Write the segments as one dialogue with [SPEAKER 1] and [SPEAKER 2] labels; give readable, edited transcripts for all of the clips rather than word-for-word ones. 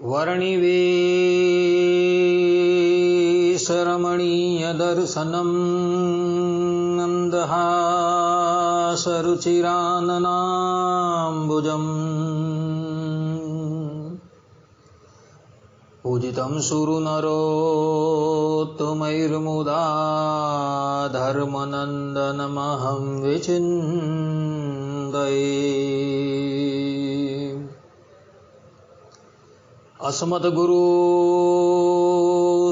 [SPEAKER 1] वर्णिवेशरमणीयदर्शनं नन्दहासरुचिराननाम्बुजम् पूजितं सुरनरोत्तमैर्मुदा धर्मनन्दनमहं विचिन्तये। अस्मद्गुरु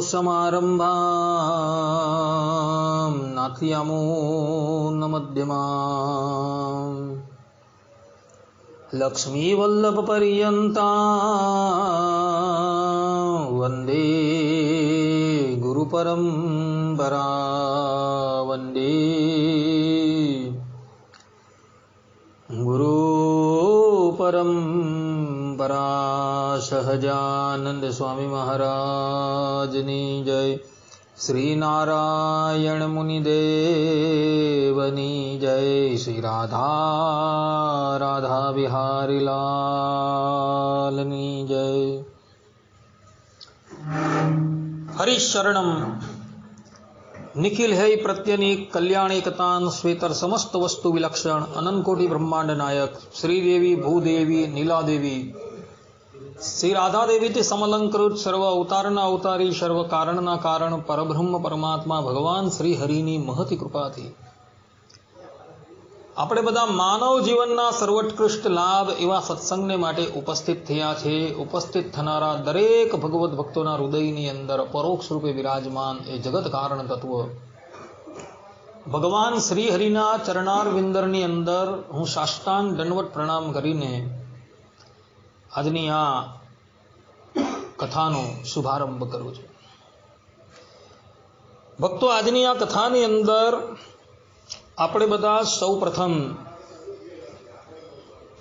[SPEAKER 1] समारम्भां नाथयामोन्नमध्यमाम् लक्ष्मीवल्लभपर्यन्तां वन्दे गुरुपरम्परा वन्दे गुरुपरम्परा। सहजानंद स्वामी महाराजनी जय। श्री नारायण मुनिदेवनी जय। श्री राधा राधा बिहारी लालनी जय। हरिशरणम निखिल है प्रत्यनीक कल्याणेकतान स्वेतर समस्त वस्तु विलक्षण अनंत कोटि ब्रह्मांड नायक श्रीदेवी भूदेवी नीलादेवी श्री राधा देवी ते समलंकृत सर्व अवताરના અવતારી સર્વ કારણના કારણ પરબ્રહ્મ પરમાત્મા ભગવાન શ્રી હરિની મહતી કૃપાથી આપણે બધા માનવ જીવનના સર્વોત્કૃષ્ટ લાભ એવા સત્સંગને માટે ઉપસ્થિત થયા છે। ઉપસ્થિત થનારા દરેક ભગવત ભક્તોના હૃદયની અંદર પરોક્ષ રૂપે વિરાજમાન એ જગત કારણ તત્વ ભગવાન શ્રી હરિના ચરણારવિંદરની અંદર હું સાષ્ટાંગ દંડવત પ્રણામ કરીને આજની આ કથાનો શુભારંભ કરું છું। ભક્તો, આજની આ કથાની અંદર આપણે બધા સૌ પ્રથમ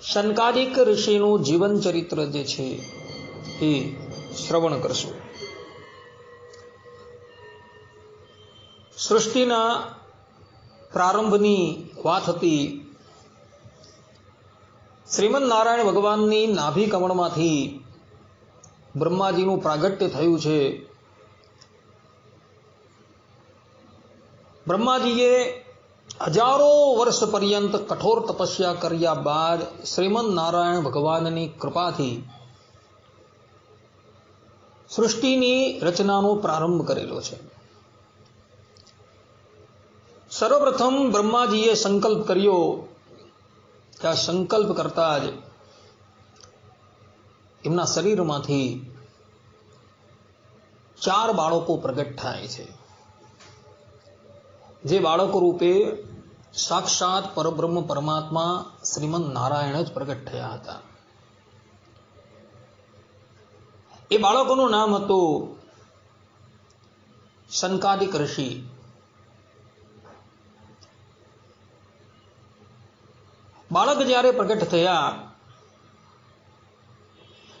[SPEAKER 1] શનકાદિક ઋષિનું જીવન ચરિત્ર જે છે એ શ્રવણ કરશું। સૃષ્ટિના પ્રારંભની વાત હતી। શ્રીમદ નારાયણ ભગવાનની નાભી કમળમાંથી બ્રહ્માજીનું પ્રાગટ્ય થયું છે। બ્રહ્માજીએ હજારો વર્ષ પર્યંત કઠોર તપસ્યા કર્યા બાદ શ્રીમદ નારાયણ ભગવાનની કૃપાથી સૃષ્ટિની રચનાનો પ્રારંભ કરેલો છે। સર્વપ્રથમ બ્રહ્માજીએ સંકલ્પ કર્યો કે આ સંકલ્પ કરતા જ એમના શરીરમાંથી 4 બાળકો પ્રગટ થાય છે, જે બાળકો રૂપે સાક્ષાત પરબ્રહ્મ પરમાત્મા શ્રીમદ નારાયણ જ પ્રગટ થયા હતા। એ બાળકોનું નામ હતું શનકાદિક ઋષિ। બાળક જ્યારે પ્રગટ થયા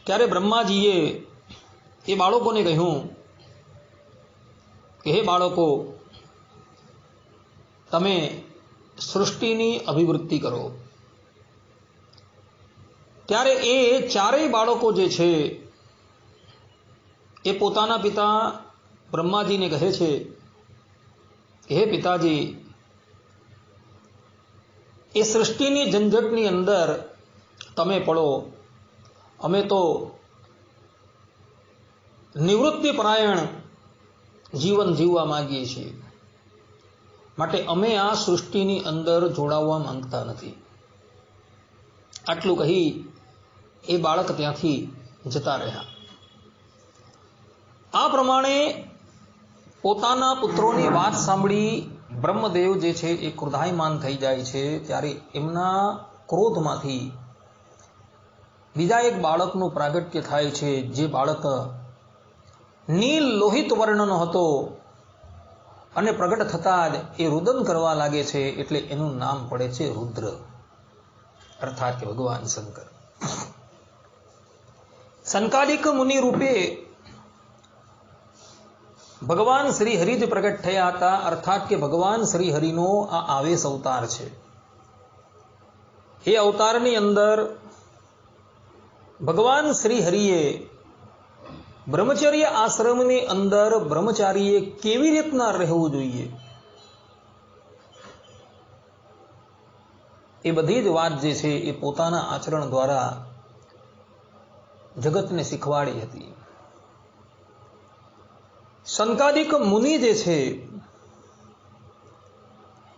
[SPEAKER 1] ત્યારે બ્રહ્માજીએ એ બાળકોને કહ્યું કે હે બાળકો, તમે સૃષ્ટિની અભિવૃદ્ધિ કરો। ત્યારે એ 4 બાળકો જે છે એ પોતાના પિતા બ્રહ્માજીને કહે છે કે હે પિતાજી, એ સૃષ્ટિની ઝંઝટની અંદર તમે પડો, અમે તો નિવૃત્તિ પરાયણ જીવન જીવવા માંગીએ છીએ, માટે અમે આ સૃષ્ટિની અંદર જોડાવવા માંગતા નથી। આટલું કહી એ બાળક ત્યાંથી જતા રહ્યા। આ પ્રમાણે પોતાના પુત્રોની વાત સાંભળી બ્રહ્મદેવ જે છે એ ક્રોધાયમાન થઈ જાય છે। ત્યારે એમના ક્રોધમાંથી બીજા એક બાળકનું પ્રાગટ્ય થાય છે, જે બાળક નીલ લોહિત વર્ણનો હતો અને પ્રગટ થતા જ એ રુદન કરવા લાગે છે, એટલે એનું નામ પડે છે રુદ્ર, અર્થાત કે ભગવાન શંકર। શનકાદિક મુનિ રૂપે ભગવાન શ્રી હરિ જ પ્રગટ થયા હતા, અર્થાત કે ભગવાન શ્રી હરિનો આ આવેશ અવતાર છે। એ અવતારની અંદર ભગવાન શ્રી હરિએ બ્રહ્મચર્ય આશ્રમની અંદર બ્રહ્મચારીએ કેવી રીતના રહેવું જોઈએ, એ બધી જ વાત જે છે એ પોતાના આચરણ દ્વારા જગતને શીખવાડી હતી. સંકાદિક મુનિ જે છે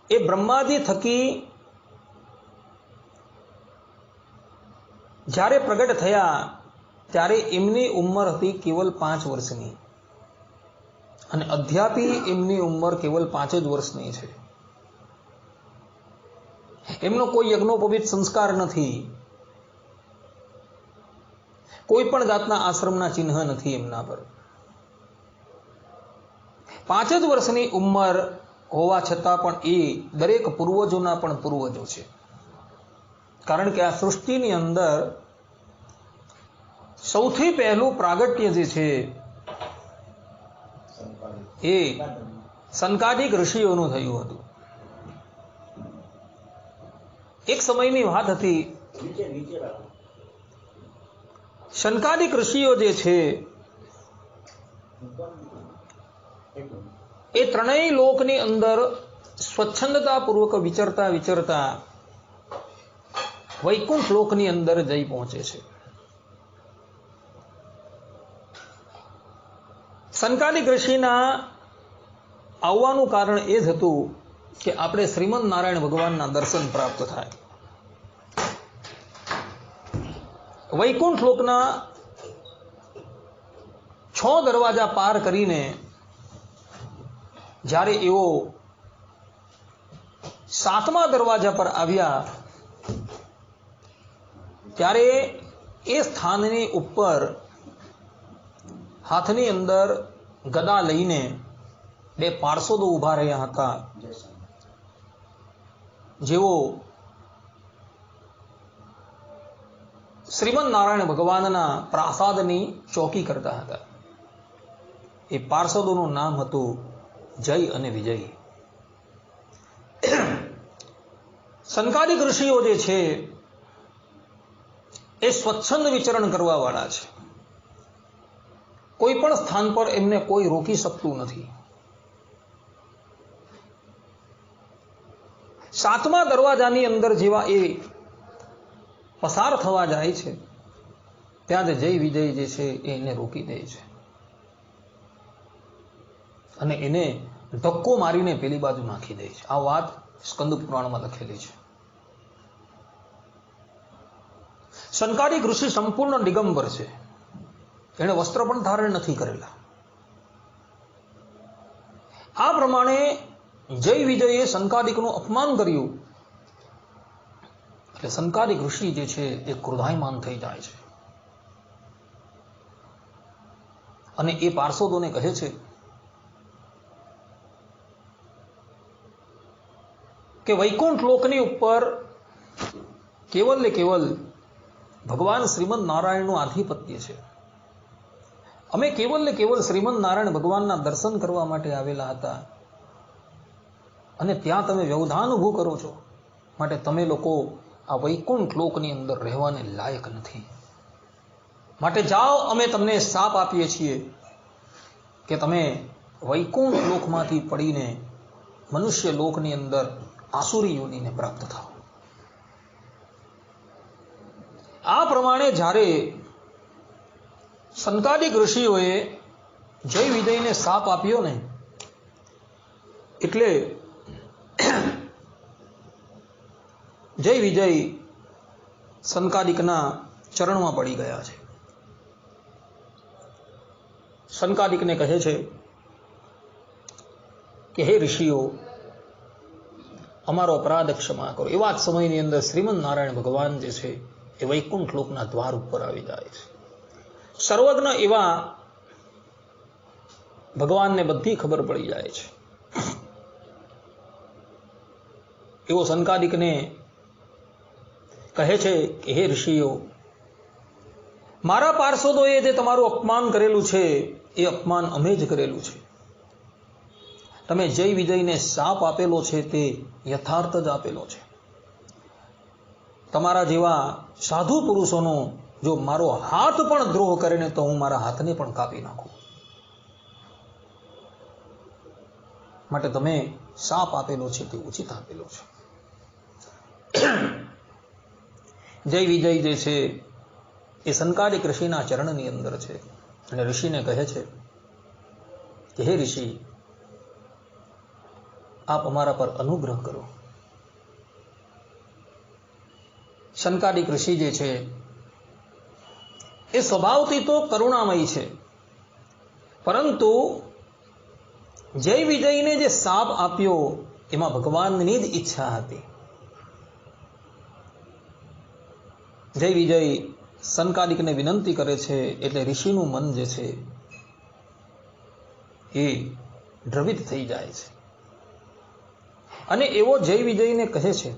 [SPEAKER 1] એ બ્રહ્માજી થકી જ્યારે પ્રગટ થયા ત્યારે એમની ઉંમર હતી કેવલ 5 વર્ષની અને અધ્યાપી એમની ઉંમર કેવલ 5 જ વર્ષની છે. એમનો કોઈ યજ્ઞોપવિત સંસ્કાર નથી, કોઈ પણ જાતના આશ્રમના ચિહ્ન નથી એમના પર. 5 જ વર્ષની ઉંમર હોવા છતાં પણ એ દરેક પૂર્વજોના પણ પૂર્વજો છે. કારણ કે આ સૃષ્ટિની અંદર સૌથી પહેલું પ્રાગટ્ય જે છે એ સંકાદિક ઋષિઓનું થયું હતું. એક સમયની વાત હતી, સંકાદિક ઋષિઓ જે છે એ ત્રણેય લોકની અંદર સ્વચ્છંદતાપૂર્વક વિચરતા વિચરતા વૈકુંઠ લોકની અંદર જઈ પહોંચે છે. સંકાદિક ઋષિના આવવાનું કારણ એ જ હતું કે આપણે શ્રીમદ નારાયણ ભગવાનના દર્શન પ્રાપ્ત થાય. વૈકુંઠ લોકના 6 દરવાજા પાર કરીને જ્યારે એઓ 7મા દરવાજા પર આવ્યા ત્યારે એ સ્થાનની ઉપર હાથની અંદર ગદા લઈને 2 પાર્ષદો ઊભા રહ્યા હતા, જેઓ શ્રીમદ નારાયણ ભગવાનના પ્રાસાદની ચોકી કરતા હતા. એ પાર્ષદોનું નામ હતું જય અને વિજય. સંકાદિક ઋષિઓ જે છે એ સ્વચ્છંદ વિચરણ કરવા વાળા છે. કોઈ પણ સ્થાન પર એમને કોઈ રોકી શકતું નથી. 7મા દરવાજાની અંદર જેવા એ પસાર થવા જાય છે ત્યાં જ જય વિજય જે છે એને રોકી દે છે અને એને ધક્કો મારીને પેલી બાજુ નાખી દે છે. આ વાત સ્કંદ પુરાણમાં લખેલી છે. સંકાદિક ઋષિ સંપૂર્ણ દિગંબર છે. એણે વસ્ત્ર પણ ધારણ નથી કરેલા. આ પ્રમાણે જય વિજયે સંકાદિકનું અપમાન કર્યું એટલે સંકાદિક ઋષિ જે છે એ ક્રોધાયમાન થઈ જાય છે અને એ પાર્ષદોને કહે છે કે વૈકુંઠ લોકની ઉપર કેવલ ને કેવલ ભગવાન શ્રીમદ નારાયણનું આધિપત્ય છે. અમે કેવલ ને કેવલ શ્રીમદ નારાયણ ભગવાનના દર્શન કરવા માટે આવેલા હતા અને ત્યાં તમે વ્યવધાન ઊભું કરો છો, માટે તમે લોકો આ વૈકુંઠ લોકની અંદર રહેવાને લાયક નથી. માટે જાઓ, અમે તમને શાપ આપીએ છીએ કે તમે વૈકુંઠ લોકમાંથી પડીને મનુષ્ય લોકની અંદર આસુરી યોનિને પ્રાપ્ત થાઓ. આ પ્રમાણે જ્યારે સંકાદિક ઋષિઓએ જય વિજયને શાપ આપ્યો ને એટલે જય વિજય સંકાદિકના ચરણમાં પડી ગયા છે. સંકાદિકને કહે છે કે હે ઋષિઓ, અમારો અપરાધ ક્ષમા કરો. એવા જ સમયની અંદર શ્રીમદ નારાયણ ભગવાન જે છે એ વૈકુંઠ લોકના દ્વાર ઉપર આવી જાય છે. સર્વજ્ઞ એવા ભગવાનને બધી ખબર પડી જાય છે. એવો સંકાદિકને કહે છે કે હે ઋષિઓ, મારા પાર્ષદોએ જે તમારું અપમાન કરેલું છે એ અપમાન અમે જ કરેલું છે. તમે જય વિજયને શાપ આપેલો છે તે યથાર્થ જ આપેલો છે. તમારા જેવા સાધુ પુરુષોનો જો મારો હાથ પણ દ્રોહ કરે ને તો હું મારા હાથને પણ કાપી નાખું. માટે તમે શાપ આપેલો છે તે ઉચિત આપેલો છે. જય વિજય જે છે એ સંકાદિક ઋષિના ચરણની અંદર છે અને ઋષિને કહે છે કે હે ઋષિ, આપ અમારા પર અનુગ્રહ કરો. સંકાદિક ઋષિ જે છે એ સ્વભાવથી તો કરુણામય છે, પરંતુ જય વિજયને જે શાપ આપ્યો એમાં ભગવાનની જ ઈચ્છા હતી. જય વિજય સંકાદિકને વિનંતી કરે છે એટલે ઋષિનું મન જે છે એ દ્રવિત થઈ જાય છે અને એવો જય વિજયને કહે છે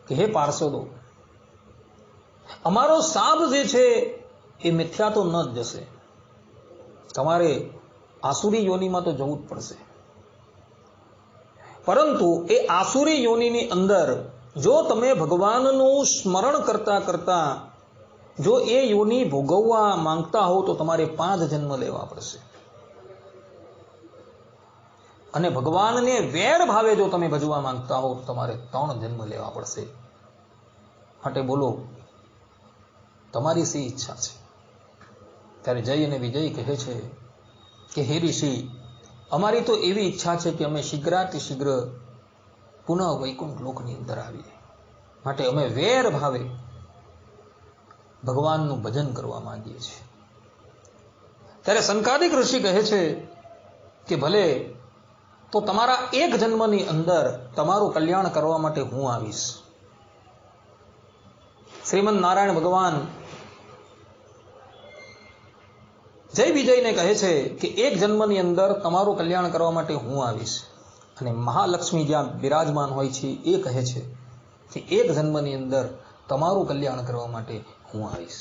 [SPEAKER 1] કે હે પાર્ષદો, અમારો શાપ જે છે એ મિથ્યા તો ન જ જશે. તમારે આસુરી યોનિમાં તો જવું જ પડશે, પરંતુ એ આસુરી યોનિની અંદર જો તમે ભગવાનનું સ્મરણ કરતા કરતા જો એ યોનિ ભોગવવા માંગતા હો તો તમારે 5 જન્મ લેવા પડશે. અને ભગવાનને વેર ભાવે જો તમે ભજવા માંગતા હો તો તમારે 3 જન્મ લેવા પડશે. માટે બોલો, તમારી શી ઈચ્છા છે? ત્યારે જય અને વિજય કહે છે કે હે ઋષિ, અમારી તો એવી ઈચ્છા છે કે અમે શીઘ્રાતિ શીઘ્ર પુનઃ વૈકુંઠ લોકની અંદર આવીએ. માટે અમે વેર ભાવે ભગવાનનું ભજન કરવા માંગીએ છીએ. ત્યારે સંકાદિક ઋષિ કહે છે કે ભલે, તો તમારા 1 જન્મની અંદર તમારું કલ્યાણ કરવા માટે હું આવીશ. શ્રીમદ નારાયણ ભગવાન જય વિજયને કહે છે કે 1 જન્મની અંદર તમારું કલ્યાણ કરવા માટે હું આવીશ. અને મહાલક્ષ્મી જ્યાં બિરાજમાન હોય છે એ કહે છે કે 1 જન્મની અંદર તમારું કલ્યાણ કરવા માટે હું આવીશ.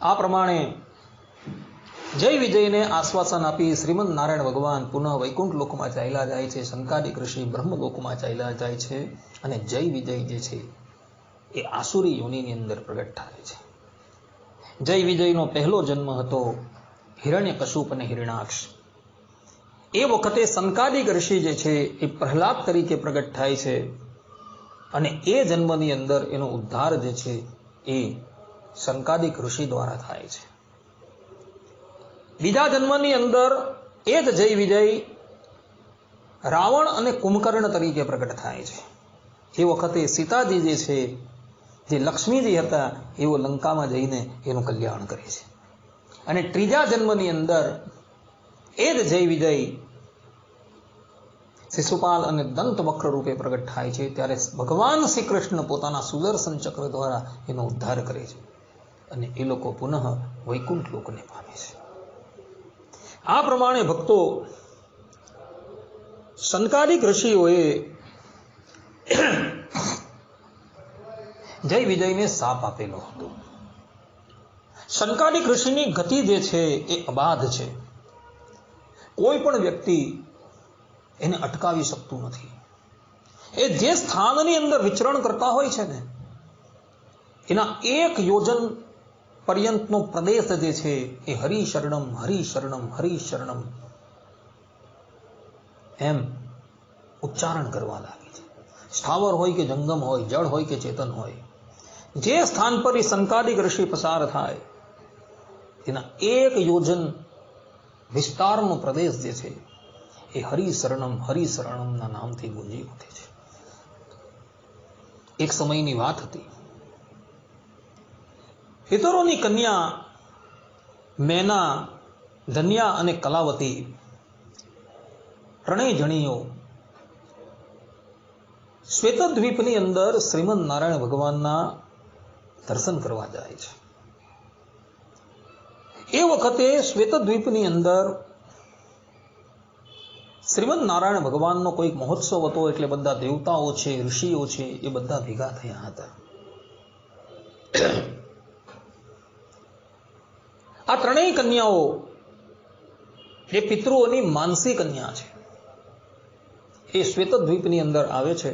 [SPEAKER 1] આ પ્રમાણે જય વિજયને આશ્વાસન આપી શ્રીમદ નારાયણ ભગવાન પુનઃ વૈકુંઠ લોકમાં ચાલ્યા જાય છે. સંકાદિક ઋષિ બ્રહ્મલોકમાં ચાલ્યા જાય છે અને જય વિજય જે છે એ આસુરી યોનિની અંદર પ્રગટ થાય છે. જય વિજયનો પહેલો જન્મ હતો હિરણ્યકશુપ અને હિરણાક્ષ. એ વખતે સંકાદિક ઋષિ જે છે એ પ્રહલાદ તરીકે પ્રગટ થાય છે અને એ જન્મની અંદર એનો ઉદ્ધાર જે છે એ સંકાદિક ઋષિ દ્વારા થાય છે. બીજા જન્મની અંદર એ જ જય વિજય રાવણ અને કુંભકર્ણ તરીકે પ્રગટ થાય છે. એ વખતે સીતાજી જે છે, જે લક્ષ્મીજી હતા, એઓ લંકામાં જઈને એનું કલ્યાણ કરે છે. અને ત્રીજા જન્મની અંદર એ જ જય વિજય શિશુપાલ અને દંતવક્ર રૂપે પ્રગટ થાય છે. ત્યારે ભગવાન શ્રી કૃષ્ણ પોતાના સુદર્શન ચક્ર દ્વારા એનો ઉદ્ધાર કરે છે અને એ લોકો પુનઃ વૈકુંઠ લોકને પામે છે. આ પ્રમાણે ભક્તો, સંકાદિક ઋષિઓએ જય વિજયને શાપ આપેલો હતો. સંકાદિક ઋષિની ગતિ જે છે એ અબાધ છે. કોઈ પણ વ્યક્તિ એને અટકાવી શકતું નથી. એ જે સ્થાનની અંદર વિચરણ કરતા હોય છે ને, એના 1 યોજન પર્યંતનો પ્રદેશ જે છે એ હરિશરણમ હરિશરણમ હરિશરણમ એમ ઉચ્ચારણ કરવા લાગે છે. સ્થાવર હોય કે જંગમ હોય, જળ હોય કે ચેતન હોય, જે સ્થાન પર એ સંકાદિક ઋષિ પસાર થાય તેના 1 યોજન વિસ્તારનો પ્રદેશ જે છે એ હરિશરણમ હરિશરણમના નામથી ગુંજી ઉઠે છે. એક સમયની વાત હતી. પિતરોની કન્યા મેના, ધન્યા અને કલાવતી 3 જણીઓ શ્વેતદ્વીપની અંદર શ્રીમદ નારાયણ ભગવાનના દર્શન કરવા જાય છે. એ વખતે શ્વેતદ્વીપની અંદર શ્રીમદ નારાયણ ભગવાનનો કોઈક મહોત્સવ હતો, એટલે બધા દેવતાઓ છે, ઋષિઓ છે, એ બધા ભેગા થયા હતા. આ 3 કન્યાઓ એ પિતૃઓની માનસી કન્યા છે. એ શ્વેતદ્વીપની અંદર આવે છે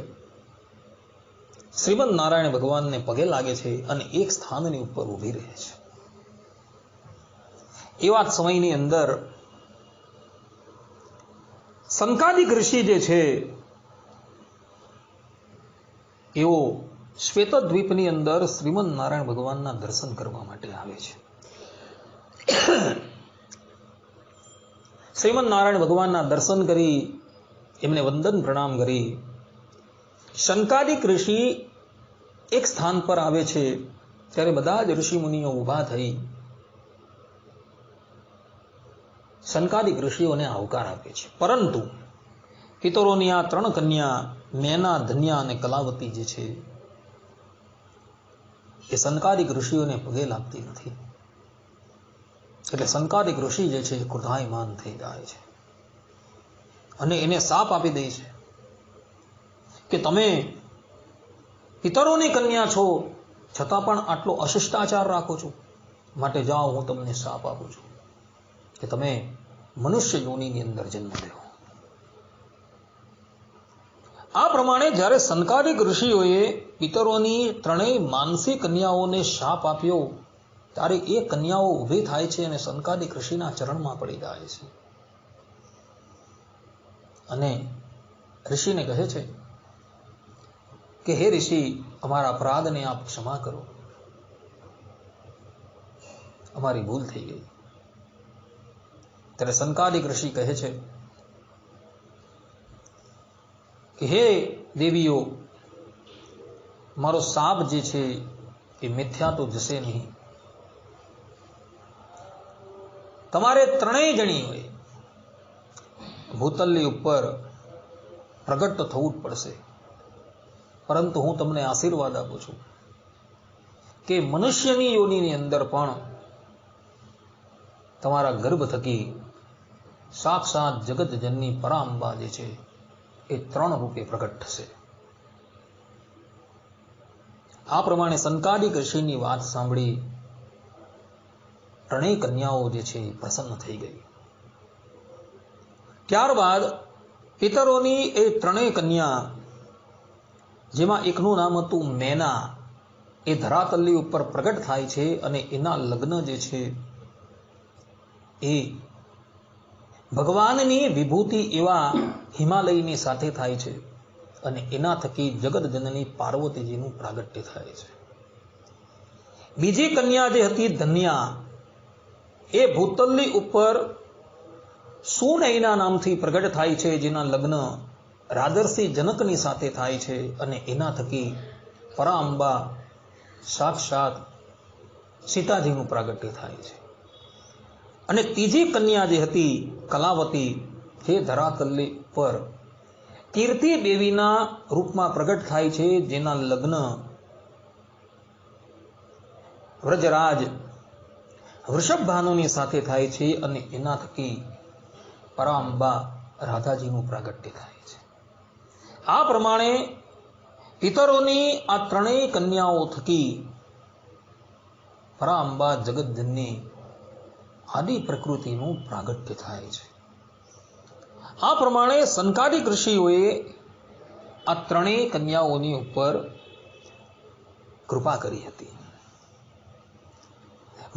[SPEAKER 1] શ્રીમદ નારાયણ ભગવાનને પગે લાગે છે અને એક સ્થાનની ઉપર ઊભી રહે છે. એવા સમયની અંદર સંકાદિક ઋષિ જે છે એવો શ્વેતદ્વીપની અંદર શ્રીમદ નારાયણ ભગવાનના દર્શન કરવા માટે આવે છે. શ્રીમદ નારાયણ ભગવાનના દર્શન કરી એમને વંદન પ્રણામ કરી સંકાદિક ઋષિ એક સ્થાન પર આવે છે. ત્યારે બધા જ ઋષિ મુનિઓ ઊભા થઈ સંકાદિક ઋષિઓને આવકાર આપે છે. પરંતુ પિતરોની આ 3 કન્યા મેના, ધન્યા અને કલાવતી જે છે એ સંકાદિક ઋષિઓને પગે લાગતી નથી. એટલે સંકાદિક ઋષિ જે છે એ ક્રોધાયમાન થઈ જાય છે અને એને શાપ આપી દે છે કે તમે પિતરોની કન્યા છો છતાં પણ આટલો અશિષ્ટાચાર રાખો છો, માટે જાઓ, હું તમને શાપ આપું છું કે તમે મનુષ્ય યોનિની અંદર જન્મ લેવો. આ પ્રમાણે જ્યારે સંકાદિક ઋષિઓએ પિતરોની 3 માનસી કન્યાઓને શાપ આપ્યો ત્યારે એ કન્યાઓ ઊભી થાય છે અને સંકાદિક ઋષિના ચરણમાં પડી જાય છે અને ઋષિને કહે છે કે હે ઋષિ, અમારા અપરાધને આપ ક્ષમા કરો, અમારી ભૂલ થઈ ગઈ. ત્યારે સંકાદિક ઋષિ કહે છે કે હે દેવીઓ, મારો શાપ જે છે એ મિથ્યા તો જશે નહીં. તમારે 3 જણીઓએ ભૂતલની ઉપર પ્રગટ થવું જ પડશે. પરંતુ હું તમને આશીર્વાદ આપું છું કે મનુષ્યની યોનિની અંદર પણ તમારા ગર્ભ થકી સાક્ષાત જગતજનની પરાંબા જે છે એ 3 રૂપે પ્રગટ થશે. આ પ્રમાણે સંકાદિક ઋષિની વાત સાંભળી 3 કન્યાઓ જે છે પ્રસન્ન થઈ ગઈ. ત્યારબાદ પિતરોની એ 3 કન્યા, જેમાં એકનું નામ હતું મેના, એ ધરાતલની ઉપર પ્રગટ થાય છે અને એના લગ્ન જે છે એ ભગવાનની વિભૂતિ એવા હિમાલયની સાથે થાય છે અને એના થકી જગતજનની પાર્વતીજીનું પ્રાગટ્ય થાય છે. બીજી કન્યા જે હતી ધન્યા, એ ભૂતલની ઉપર સુનયના નામથી પ્રગટ થાય છે, જેના લગ્ન રાજર્ષિ જનકની સાથે થાય છે અને એના થકી પરાંબા સાક્ષાત સીતાજીનું પ્રાગટ્ય થાય છે. અને ત્રીજી કન્યા જે હતી કલાવતી, જે ધરાતલની પર કીર્તિ દેવીના રૂપમાં પ્રગટ થાય છે, જેના લગ્ન વ્રજરાજ વૃષભ ભાનુની સાથે થાય છે અને એના થકી પરાંબા રાધાજીનું પ્રાગટ્ય થાય છે. આ પ્રમાણે પિતરોની આ 3 કન્યાઓ થકી પરાંબા જગતજનની આદિ પ્રકૃતિનું પ્રાગટ્ય થાય છે. આ પ્રમાણે સંકાદિક ઋષિઓએ આ 3 કન્યાઓની ઉપર કૃપા કરી હતી.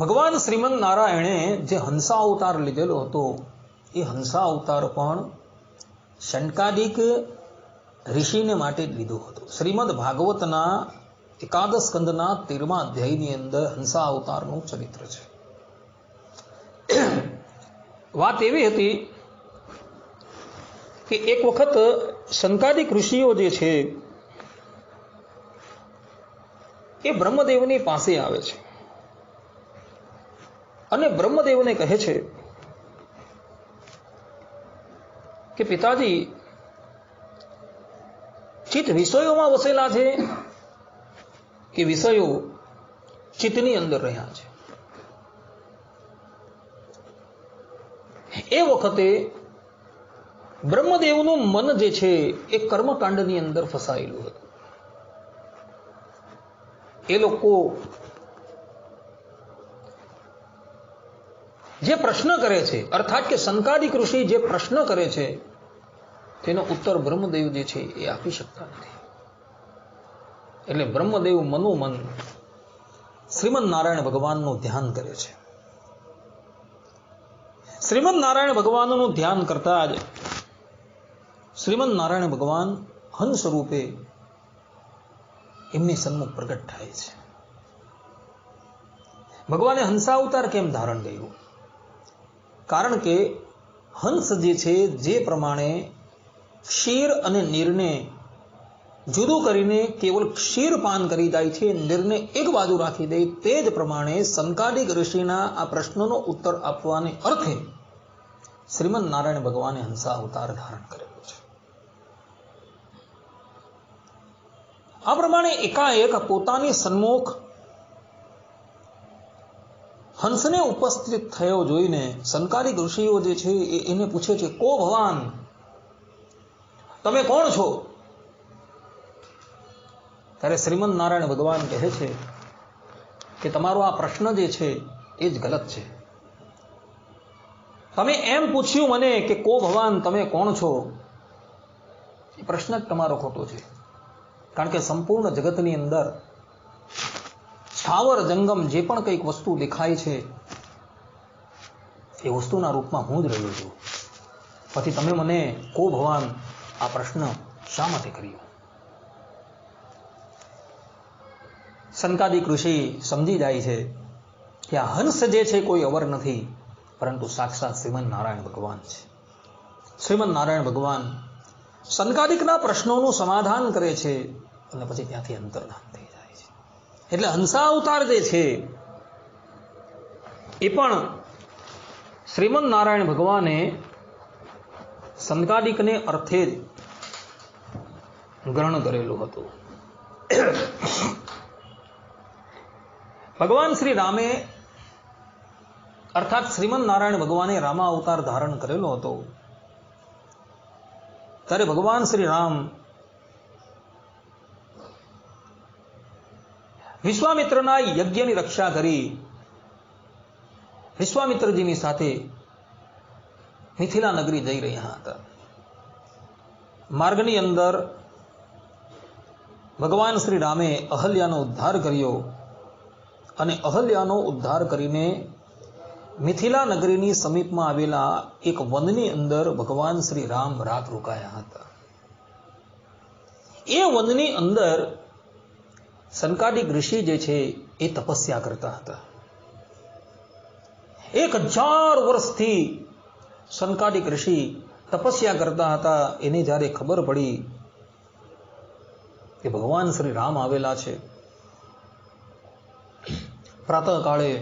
[SPEAKER 1] ભગવાન શ્રીમદ નારાયણે જે હંસા અવતાર લીધેલો હતો, એ હંસા અવતાર પણ સંકાદિક ઋષિને માટે જ લીધો હતો. શ્રીમદ ભાગવતના 11 સ્કંદના 13મા અધ્યાયની અંદર હંસા અવતારનું ચરિત્ર છે. વાત એવી હતી કે એક વખત સંકાદિક ઋષિઓ જે છે એ બ્રહ્મદેવની પાસે આવે છે અને બ્રહ્મદેવને કહે છે કે પિતાજી, ચિત્ત વિષયોમાં વસેલા છે કે વિષયો ચિત્તની અંદર રહ્યા છે? એ વખતે બ્રહ્મદેવનું મન જે છે એ કર્મકાંડની અંદર ફસાયેલું હતું. એ લોકો જે પ્રશ્ન કરે છે, અર્થાત કે સંકાદિક ઋષિ જે પ્રશ્ન કરે છે તેનો ઉત્તર બ્રહ્મદેવ જે છે એ આપી શકતા નથી. એટલે બ્રહ્મદેવ મનોમન શ્રીમદ નારાયણ ભગવાનનું ધ્યાન કરે છે. શ્રીમદ નારાયણ ભગવાનનું ધ્યાન કરતા જ શ્રીમદ નારાયણ ભગવાન હંસ રૂપે એમની સન્મુખ પ્રગટ થાય છે. ભગવાને હંસાવતાર કેમ ધારણ કર્યું? કારણ કે હંસ જે છે, જે પ્રમાણે ક્ષીર અને નીરને જુદું કરીને કેવલ ક્ષીર પાન કરી જાય છે, નીરને એક બાજુ રાખી દે, તે જ પ્રમાણે સંકાદિક ઋષિના આ પ્રશ્નનો ઉત્તર આપવાને અર્થે શ્રીમદ નારાયણ ભગવાને હંસા અવતાર ધારણ કરેલો છે. આ પ્રમાણે એકાએક પોતાની સન્મુખ હંસને ઉપસ્થિત થયો જોઈને સંકાદિક ઋષિઓ જે છે એને પૂછે છે, કો ભગવાન, તમે કોણ છો? ત્યારે શ્રીમદ નારાયણ ભગવાન કહે છે કે તમારો આ પ્રશ્ન જે છે એ જ ગલત છે. તમે એમ પૂછ્યું મને કે કો ભગવાન, તમે કોણ છો, એ પ્રશ્ન જ તમારો ખોટો છે. કારણ કે સંપૂર્ણ જગતની અંદર સ્થાવર જંગમ જે પણ કંઈક વસ્તુ દેખાય છે એ વસ્તુના રૂપમાં હું જ રહ્યો છું. પછી તમે મને કો ભગવાન આ પ્રશ્ન શા માટે કર્યો? સંકાદિક ઋષિ સમજી જાય છે કે આ હંસ જે છે કોઈ અવર નથી, પરંતુ સાક્ષાત શ્રીમદ નારાયણ ભગવાન છે. શ્રીમદ નારાયણ ભગવાન સંકાદિકના પ્રશ્નોનું સમાધાન કરે છે અને પછી ત્યાંથી અંતર્ધાન થઈ જાય છે. એટલે હંસા અવતાર જે છે એ પણ શ્રીમદ નારાયણ ભગવાને સંકાદિકને અર્થે જ ગ્રહણ કરેલું હતું. ભગવાન શ્રી રામે અર્થાત શ્રીમદ નારાયણ ભગવાને રામા અવતાર ધારણ કરેલો હતો. ત્યારે ભગવાન શ્રી રામ વિશ્વામિત્રના યજ્ઞની રક્ષા કરી વિશ્વામિત્રજીની સાથે મિથિલા નગરી જઈ રહ્યા હતા. માર્ગની અંદર ભગવાન શ્રી રામે અહલ્યાનો ઉદ્ધાર કર્યો અને અહલ્યાનો ઉદ્ધાર કરીને મિથિલા નગરીની સમીપમાં આવેલા એક વનની અંદર ભગવાન શ્રી રામ રાત રોકાયા હતા. એ વનની અંદર સંકાદિક ઋષિ જે છે એ તપસ્યા કરતા હતા. 1000 વર્ષથી સંકાદિક ઋષિ તપસ્યા કરતા હતા. એને જ્યારે ખબર પડી કે ભગવાન શ્રી રામ આવેલા છે, પ્રાતઃકાળે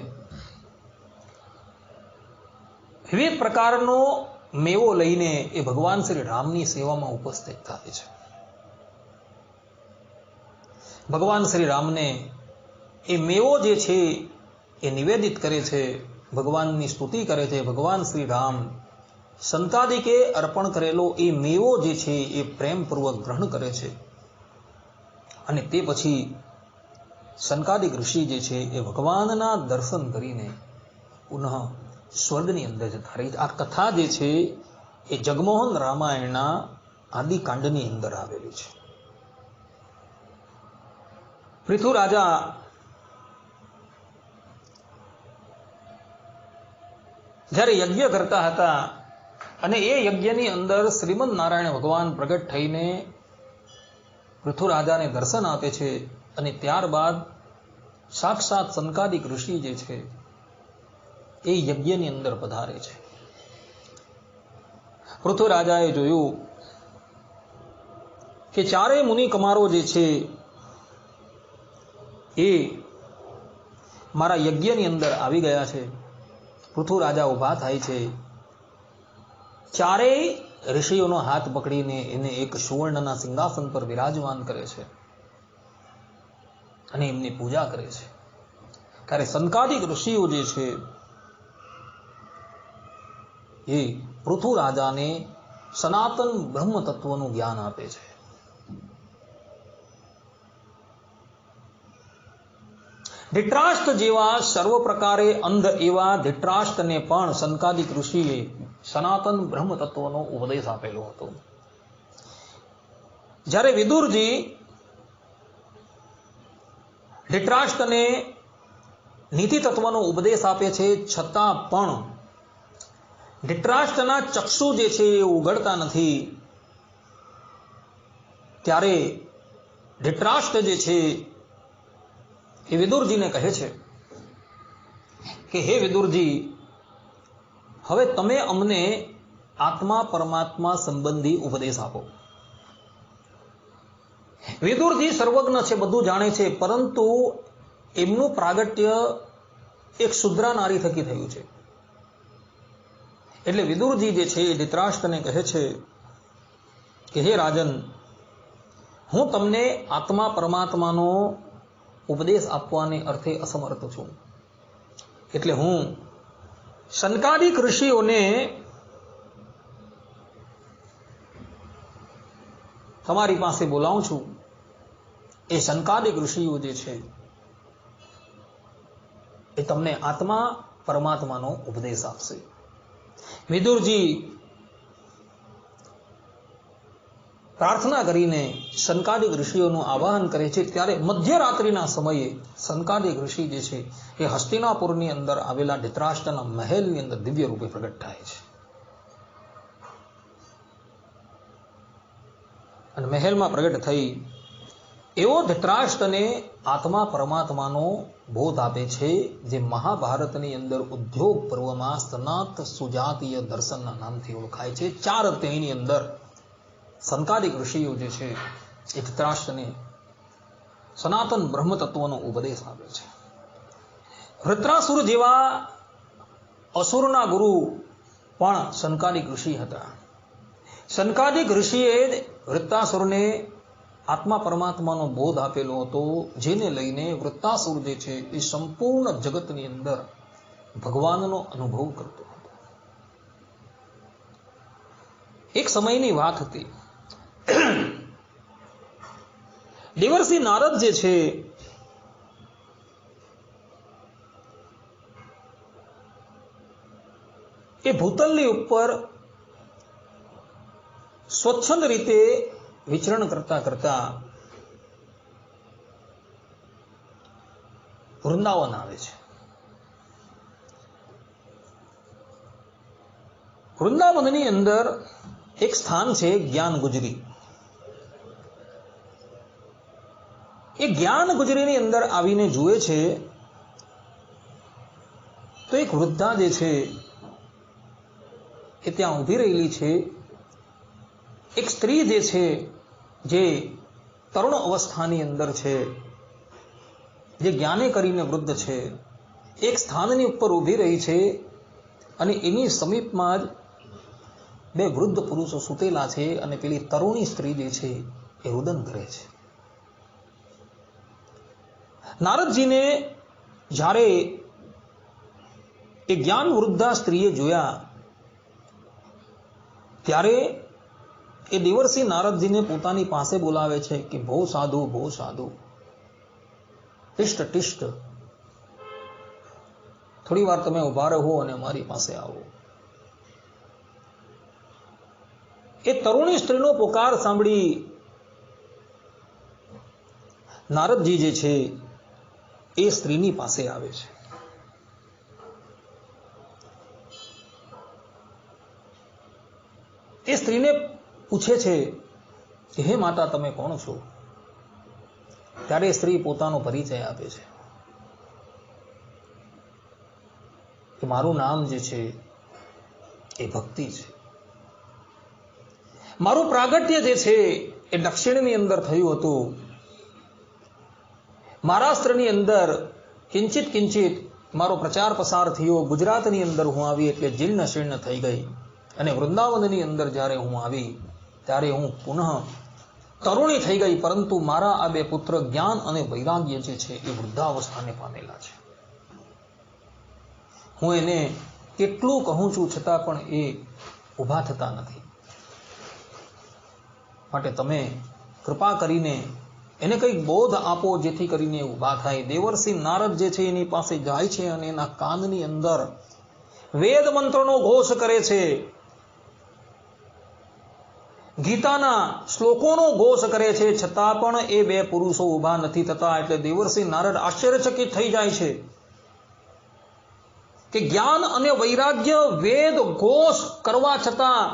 [SPEAKER 1] વિવિધ પ્રકારનો મેવો લઈને એ ભગવાન શ્રી રામની સેવામાં ઉપસ્થિત થાય છે. ભગવાન શ્રી રામને એ મેવો જે છે એ નિવેદિત કરે છે, ભગવાનની સ્તુતિ કરે છે. ભગવાન શ્રી રામ સંકાદિકે અર્પણ કરેલો એ મેવો જે છે એ પ્રેમપૂર્વક ગ્રહણ કરે છે અને તે પછી સંકાદિક ઋષિ જે છે એ ભગવાનના દર્શન કરીને પુનઃ સ્વર્ગની અંદર જતા રહે છે. આ કથા જે છે એ જગમોહન રામાયણના આદિકાંડની અંદર આવેલી છે. પૃથુ રાજા જ્યારે યજ્ઞ કરતા હતા અને એ યજ્ઞની અંદર શ્રીમદ નારાયણ ભગવાન પ્રગટ થઈને પૃથુ રાજાને દર્શન આપે છે અને ત્યારબાદ સાક્ષાત સંકાદિક ઋષિ જે છે એ યજ્ઞની અંદર પધારે છે. પૃથુ રાજાએ જોયું કે ચારેય મુનિ કુમારો જે છે એ મારા યજ્ઞની અંદર આવી ગયા છે. પૃથુ રાજા ઊભા થાય છે, ચારેય ઋષિઓનો હાથ પકડીને એને એક સુવર્ણના સિંહાસન પર વિરાજમાન કરે છે અને એમની પૂજા કરે છે. ત્યારે સંકાદિક ઋષિઓ જે છે એ પૃથુ રાજાને સનાતન બ્રહ્મ તત્વનું જ્ઞાન આપે છે. ધૃતરાષ્ટ્ર જેવા સર્વ પ્રકારે અંધ એવા ધૃતરાષ્ટ્રને પણ સંકાદિક ઋષિએ સનાતન બ્રહ્મ તત્વનો ઉપદેશ આપેલો હતો. જ્યારે વિદુરજી ધૃતરાષ્ટ્રને નીતિ તત્વનો ઉપદેશ આપે છે, છતાં પણ ધૃતરાષ્ટ્રના ચક્ષુ જે છે એ ઉઘડતા નથી. ત્યારે ધૃતરાષ્ટ્ર જે છે એ વિદુરજીને કહે છે કે હે વિદુરજી, હવે તમે અમને આત્મા પરમાત્મા સંબંધી ઉપદેશ આપો. વિદુરજી સર્વજ્ઞ છે, બધું જાણે છે, પરંતુ એમનું પ્રાગટ્ય એક શુદ્રા નારી થકી થયું છે. એટલે વિદુરજી જે છે એ ધૃતરાષ્ટ્રને કહે છે કે હે રાજન, હું તમને આત્મા પરમાત્માનો ઉપદેશ આપવાને અર્થે અસમર્થ છું. એટલે હું શનકાદિક ઋષિઓને તમારી પાસે બોલાવું છું. એ શનકાદિક ઋષિઓ જે છે એ તમને આત્મા પરમાત્માનો ઉપદેશ આપશે. વિદુરજી પ્રાર્થના કરીને શનકાદિક ઋષિઓનું આવાહન કરે છે. ત્યારે મધ્યરાત્રિના સમયે શનકાદિક ઋષિ જે છે એ હસ્તિનાપુરની અંદર આવેલા ધૃતરાષ્ટ્રના મહેલની અંદર દિવ્ય રૂપે પ્રગટ થાય છે. અને મહેલમાં પ્રગટ થઈ એવો ધૃતરાષ્ટ્રને આત્મા પરમાત્માનો બોધ આપે છે, જે મહાભારતની અંદર ઉદ્યોગ પર્વમાં સનાત સુજાતીય દર્શનના નામથી ઓળખાય છે. 4 અધ્યાયની અંદર શનકાદિક ઋષિઓ જે છે એ ધૃતરાષ્ટ્રને સનાતન બ્રહ્મ તત્વનો ઉપદેશ આપે છે. વૃત્રાસુર જેવા અસુરના ગુરુ પણ શનકાદિક ઋષિ હતા. શનકાદિક ઋષિએ વૃત્તાસુરને આત્મા પરમાત્માનો બોધ આપેલો હતો, જેને લઈને વૃત્તાસુર જે છે એ સંપૂર્ણ જગતની અંદર ભગવાનનો અનુભવ કરતો હતો. એક સમયની વાત હતી. દેવર્ષિ નારદ જે છે એ ભૂતલની ઉપર સ્વચ્છંદ રીતે વિચરણ કરતા કરતા વૃંદાવન આવે છે. વૃંદાવનની અંદર એક સ્થાન છે જ્ઞાન ગુજરી. એ જ્ઞાન ગુજરીની અંદર આવીને જુએ છે તો એક વૃદ્ધા જે છે એ ત્યાં ઊભી રહેલી છે. એક સ્ત્રી જે છે જે તરુણ અવસ્થાની અંદર છે, જે જ્ઞાને કરીને વૃદ્ધ છે, એક સ્થાનની ઉપર ઊભી રહી છે અને એની સમીપમાં જ 2 વૃદ્ધ પુરુષો સૂતેલા છે અને પેલી તરુણી સ્ત્રી જે છે એ રુદન કરે છે. નારદજીને જ્યારે એ જ્ઞાન વૃદ્ધા સ્ત્રીએ જોયા ત્યારે એ દેવર્ષિ નારદજીને પોતાની પાસે બોલાવે છે કે ભો સાધુ, ભો સાધુ, ટિષ્ટ ટિષ્ટ, થોડી વાર તમે ઉભા રહો અને અમારી પાસે આવો. એ તરુણી સ્ત્રીનો પોકાર સાંભળી નારદજી જે છે એ સ્ત્રીની પાસે આવે છે. એ સ્ત્રીને પૂછે છે કે હે માતા, તમે કોણ છો? ત્યારે સ્ત્રી પોતાનો પરિચય આપે છે કે મારું નામ જે છે એ ભક્તિ છે. મારું પ્રાગટ્ય જે છે એ દક્ષિણની અંદર થયું હતું. મહારાષ્ટ્રની અંદર કિંચિત કિંચિત મારો પ્રચાર પસાર થયો. ગુજરાતની અંદર હું આવી એટલે જીર્ણ શીર્ણ થઈ ગઈ. અને વૃંદાવનની અંદર જ્યારે હું આવી ત્યારે હું પુનઃ તરુણી થઈ ગઈ. પરંતુ મારા આ 2 પુત્ર જ્ઞાન અને વૈરાગ્ય જે છે એ વૃદ્ધાવસ્થાને પામેલા છે. હું એને કેટલું કહું છું છતાં પણ એ ઊભા થતા નથી. માટે તમે કૃપા કરીને એને કંઈક બોધ આપો જેથી કરીને ઊભા થાય. દેવર્ષિ નારદ જે છે એની પાસે જાય છે અને એના કાનની અંદર વેદ મંત્રનો ઘોષ કરે છે. ગીતાના શ્લોકોનો ઘોષ કરે છે, છતાં પણ એ બે પુરુષો ઊભા નથી થતા. એટલે દેવર્ષિ નારદ આશ્ચર્યચકિત થઈ જાય છે કે જ્ઞાન અને વૈરાગ્ય વેદ ઘોષ કરવા છતાં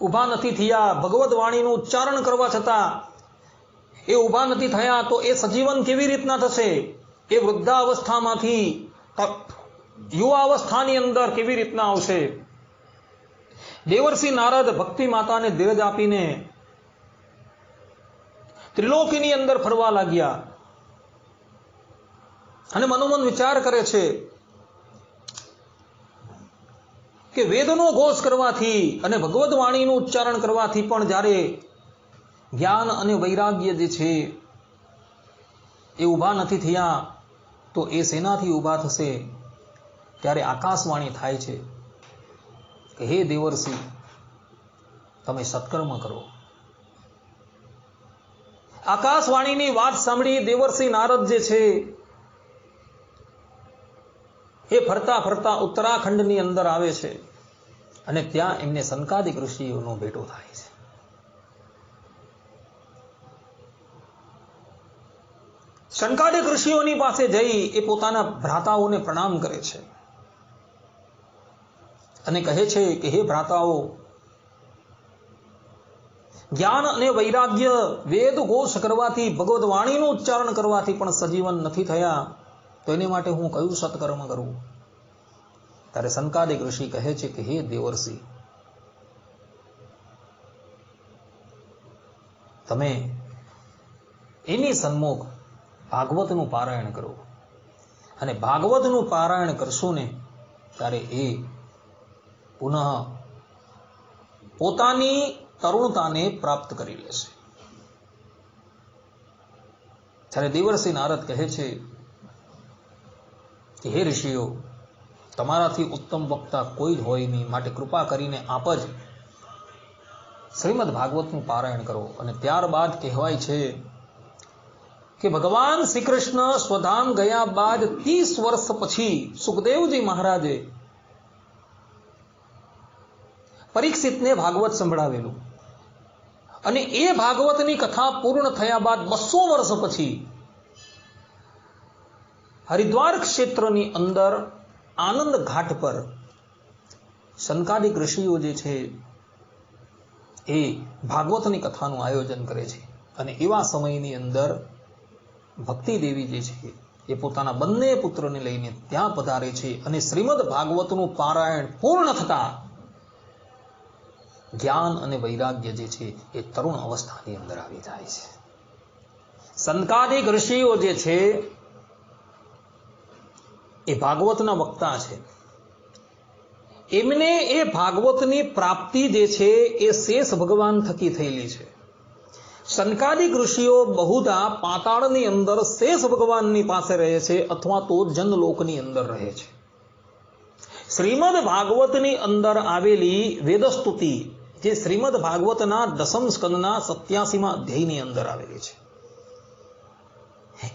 [SPEAKER 1] ઊભા નથી થયા, ભગવદ વાણીનું ઉચ્ચારણ કરવા છતાં એ ઊભા નથી થયા, તો એ સજીવન કેવી રીતના થશે? એ વૃદ્ધાવસ્થામાંથી યુવાવસ્થાની અંદર કેવી રીતના આવશે? દેવર્ષિ નારદ ભક્તિ માતાને ધીરજ આપીને ત્રિલોકીની અંદર ફરવા લાગ્યા અને મનોમન વિચાર કરે છે કે વેદનો ઘોષ કરવાથી અને ભગવદ વાણીનું ઉચ્ચારણ કરવાથી પણ જ્યારે જ્ઞાન અને વૈરાગ્ય જે છે એ ઊભા નથી થયા, તો એ શેનાથી ઊભા થશે? ત્યારે આકાશવાણી થાય છે કે હે દેવર્ષિ, તમે સત્કર્મ કરો. આકાશવાણીની વાત સાંભળી દેવર્ષિ નારદ જે છે એ ફરતા ફરતા ઉત્તરાખંડની અંદર આવે છે અને ત્યાં એમને સનકાદિક ઋષિઓનો ભેટો થાય છે. સનકાદિક ઋષિઓની પાસે જઈ એ પોતાના ભ્રાતાઓને પ્રણામ કરે છે અને કહે છે કે હે ભ્રાતાઓ, જ્ઞાન અને વૈરાગ્ય વેદ ઘોષ કરવાથી, ભગવદ વાણીનું ઉચ્ચારણ કરવાથી પણ સજીવન નથી થયા, તો એને માટે હું કયું સત્કર્મ કરું? ત્યારે સનકાદિક ઋષિ કહે છે કે હે દેવર્ષિ, તમે એની સન્મુખ ભાગવતનું પારાયણ કરો અને ભાગવતનું પારાયણ કરશો ને ત્યારે એ પુનઃ પોતાની તરુણતાને પ્રાપ્ત કરી લેશે. ત્યારે દેવર્ષિ નારદ કહે છે કે હે ઋષિઓ, તમારાથી ઉત્તમ વક્તા કોઈ જ હોય નહીં, માટે કૃપા કરીને આપ જ શ્રીમદ ભાગવતનું પારાયણ કરો. અને ત્યારબાદ કહેવાય છે કે ભગવાન શ્રી કૃષ્ણ સ્વધામ ગયા બાદ 30 વર્ષ પછી સુખદેવજી મહારાજે પરીક્ષિતને ભાગવત સંભળાવેલું અને એ ભાગવતની કથા પૂર્ણ થયા બાદ 200 વર્ષ પછી હરિદ્વાર ક્ષેત્રની અંદર આનંદ ઘાટ પર સનકાદિક ઋષિઓ જે છે એ ભાગવતની કથાનું આયોજન કરે છે. અને એવા સમયની અંદર ભક્તિ દેવી જે છે એ પોતાના બંને પુત્રોને લઈને ત્યાં પધારે છે અને શ્રીમદ ભાગવતનું પારાયણ પૂર્ણ થતા જ્ઞાન અને વૈરાગ્ય જે છે એ તરુણ અવસ્થાની અંદર આવી જાય છે. સનકાદિક ઋષિઓ જે છે એ ભાગવતના વક્તા છે. એમને એ ભાગવતની પ્રાપ્તિ જે છે એ શેષ ભગવાન થકી થયેલી છે. સનકાદિક ઋષિઓ બહુધા પાતાળની અંદર શેષ ભગવાનની પાસે રહે છે અથવા તો જનલોકની અંદર રહે છે. શ્રીમદ ભાગવતની અંદર આવેલી વેદસ્તુતિ જે શ્રીમદ ભાગવતના 10મ સ્કંદના 87મા અધ્યાયની અંદર આવેલી છે,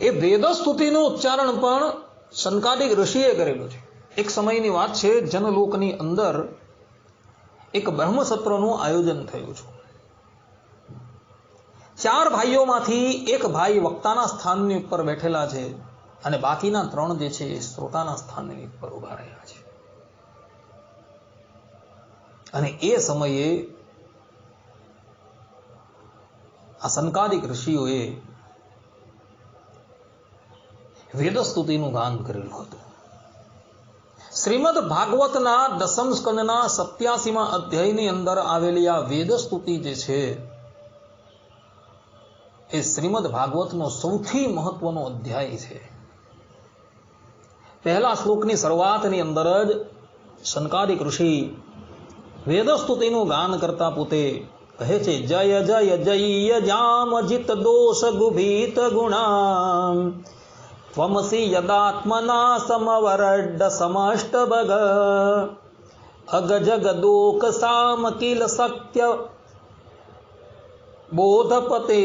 [SPEAKER 1] એ વેદસ્તુતિનું ઉચ્ચારણ પણ સનકાદિક ઋષિએ કરેલું છે. એક સમયની વાત છે, જનલોકની અંદર એક બ્રહ્મસત્રનું આયોજન થયું છે. 4 ભાઈઓમાંથી એક ભાઈ વક્તાના સ્થાનની ઉપર બેઠેલા છે અને બાકીના 3 જે છે એ શ્રોતાના સ્થાનની ઉપર ઉભા રહ્યા છે. અને એ સમયે આ સનકાદિક ઋષિઓએ વેદસ્તુતિનું ગાન કરેલું હતું. શ્રીમદ ભાગવતના 10મ સ્કંદના 87મા અધ્યાયની અંદર આવેલી આ વેદસ્તુતિ જે છે એ શ્રીમદ ભાગવતનો સૌથી મહત્વનો અધ્યાય છે. પહેલા શ્લોકની શરૂઆતની અંદર જ સનકાદિક ઋષિ વેદસ્તુતિનું ગાન કરતા પોતે કહે છે, જય જય જય જામ જીત દોષ ગુભીત ગુણામ ત્વમસી યદાત્મના સમવરડ સમષ્ટ ભગ અગ જગદોક સામ કિલ સત્ય બોધપતે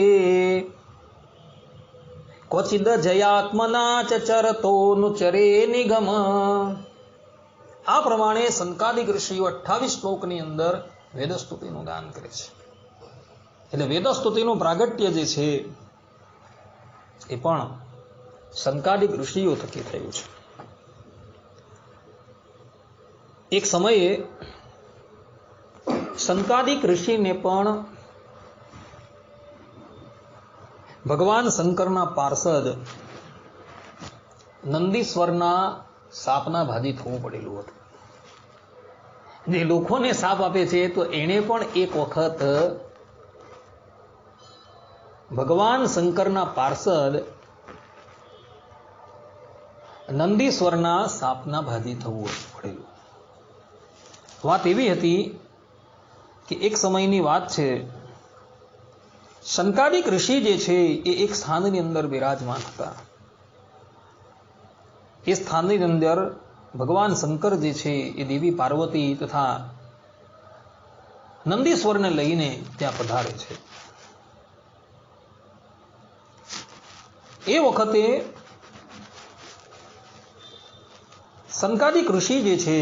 [SPEAKER 1] ક્વચિદ જયાત્મના ચરતોનુચરે નિગમ. આ પ્રમાણે સનકાદિક ઋષિઓ 28 શ્લોકની અંદર વેદસ્તુતિનું ગાન કરે છે. એટલે વેદસ્તુતિનું પ્રાગટ્ય જે છે એ પણ સંકાદિક ઋષિઓ થકી થયું છે. એક સમયે સંકાદિક ઋષિને પણ ભગવાન શંકરના પાર્ષદ નંદીશ્વરના સાપના ભાજી થવું પડેલું હતું. જે લોકોને સાપ આપે છે તો એણે પણ એક વખત ભગવાન શંકરના પાર્ષદ નંદીશ્વરના સાપના ભાજી થવું પડેલું. વાત એવી હતી કે એક સમયની વાત છે, સંકાદિક ઋષિ જે છે એ એક સ્થાનની અંદર બિરાજમાન હતા. એ સ્થાનની અંદર ભગવાન શંકર જે છે એ દેવી પાર્વતી તથા નંદીશ્વરને લઈને ત્યાં પધારે છે. એ વખતે સંકાદિક ઋષિ જે છે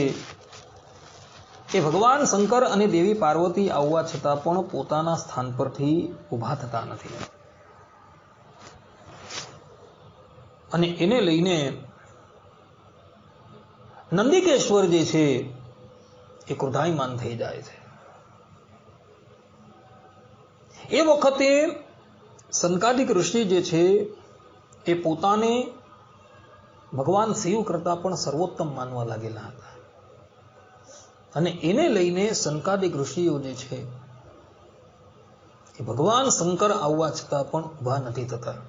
[SPEAKER 1] એ ભગવાન શંકર અને દેવી પાર્વતી આવવા છતાં પણ પોતાના સ્થાન પરથી ઊભા થતા નથી. અને એને લઈને નંદિકેશ્વર જે છે એ ક્રોધાયમાન થઈ જાય છે. એ વખતે સંકાદિક ઋષિ જે છે એ પોતાને ભગવાન શિવ કરતા પણ સર્વોત્તમ માનવા લાગેલા હતા. અને એને લઈને સંકાદિક ઋષિઓ જે છે એ ભગવાન શંકર આવવા છતાં પણ ઊભા નથી થતા.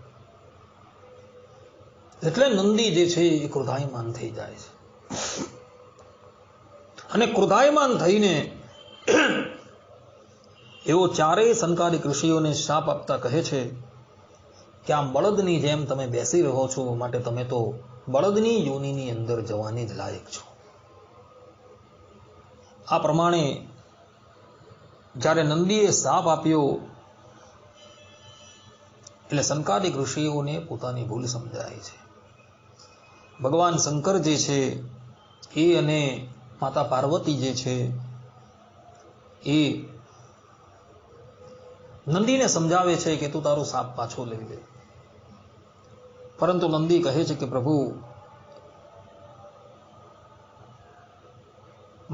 [SPEAKER 1] એટલે નંદી જે છે એ ક્રોધાયમાન થઈ જાય છે. અને ક્રોધાયમાન થઈને એવો ચારેય સંકાદિક ઋષિઓને શાપ આપતા કહે છે કે આ બળદની જેમ તમે બેસી રહો છો, માટે તમે તો બળદની યોનિની અંદર જવાની જ લાયક છો. આ પ્રમાણે જ્યારે નંદીએ શાપ આપ્યો એટલે સંકાદિક ઋષિઓને પોતાની ભૂલ સમજાય છે. ભગવાન શંકર જે છે એ અને માતા પાર્વતી જે છે એ નંદીને સમજાવે છે કે તું તારો શાપ પાછો લઈ લે. પરંતુ નંદી કહે છે કે પ્રભુ,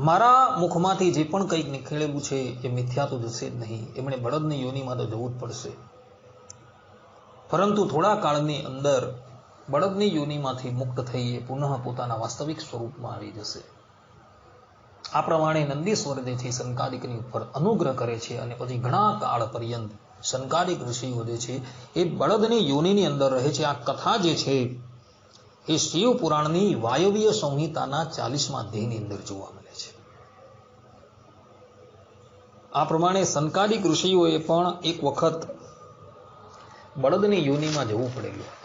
[SPEAKER 1] મારા મુખમાંથી જે પણ કંઈક નીકળેલું છે એ મિથ્યા તો જશે જ નહીં. એમણે બળદની યોનિમાં તો જવું જ પડશે. પરંતુ થોડા કાળની અંદર બળદની યોનિમાંથી મુક્ત થઈ એ પુનઃ પોતાના વાસ્તવિક સ્વરૂપમાં આવી જશે. આ પ્રમાણે નંદીશ્વર જે છે સંકાદિકની ઉપર અનુગ્રહ કરે છે. અને પછી ઘણા કાળ પર્યંત સંકાદિક ઋષિઓ જે છે એ બળદની યોનિની અંદર રહે છે. આ કથા જે છે એ શિવ પુરાણની વાયવ્ય સંહિતાના 40મા અધ્યાયની અંદર જોવા મળે છે. આ પ્રમાણે સંકાદિક ઋષિઓએ પણ એક વખત બળદની યોનિમાં જવું પડેલું હતું.